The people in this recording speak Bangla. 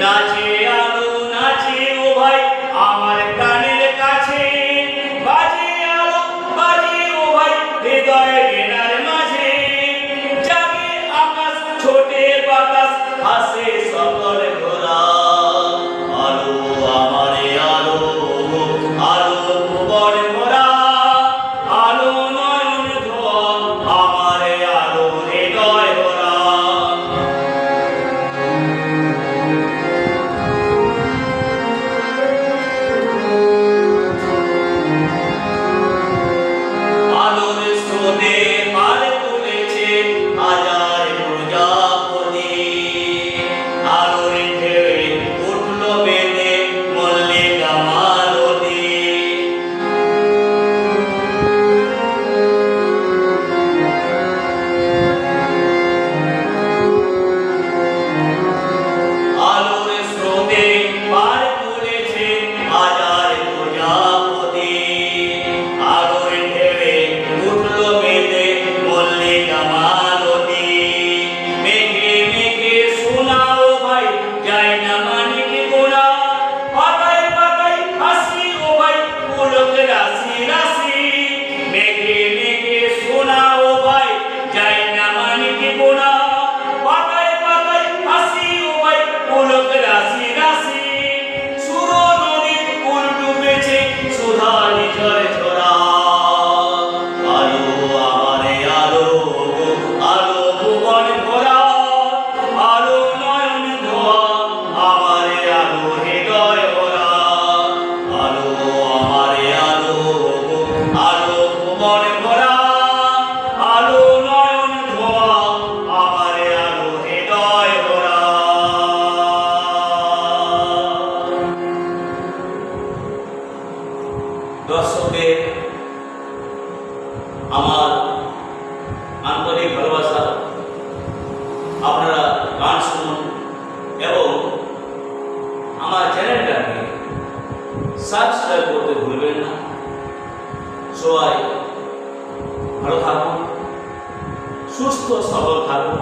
নাচে আলো নাচে ও ভাই আমার কানের কাছে, বাজে আলো বাজে ও ভাই হৃদয় গেনার মাঝে, জাগে আকাশ ছোটে বাতাস হাসে সকল ঘোরা। আলো আমারে আলো, আলো ভুবন ভরা, আলো নয়ন ধোয়া আমারে আলো হৃদয় ভরা। আলোর স্রোতে পার তুলেছে হাজার প্রজাপতি, আলোর ঢেউয়ে উঠলো বেঁধে মল্লিকা মালতী। আলোর স্রোতে পার তুলেছে হাজার প্রজাপতি, আলোর ঢেউয়ে উঠলো বেঁধে মল্লিকা মালতী। মেঘে মেঘে শোনাও ভাই যায় না মানিক গোনা, পাতায় পাতায় হাসি ও ভাই পুলক রাশি রাশি। মেঘে মেঘে শোনাও ভাই যায় না মানিক গোনা, পাতায় পাতায় হাসি ও ভাই পুলক রাশি রাশি। সুর নদীর কুল ডুবেছে সুধা নিঝর ঝরা। আলো আমারে আলো, আলো ভুবন ভরা, আলো নয়ন ধোয়া আমারে আলো হৃদয় ভরা। আলো আমারে আলো, আলো ভুবন ভরা, আলো নয়ন ধোয়া আমারে আলো হৃদয় ভরা। দর্শকদের আমার আন্তরিক ভালোবাসা, আপনারা গান শুনুন এবং আমার চ্যানেলটাকে সাবস্ক্রাইব করতে ভুলবেন না। সবাই ভালো থাকুন, সুস্থ সবল থাকুন।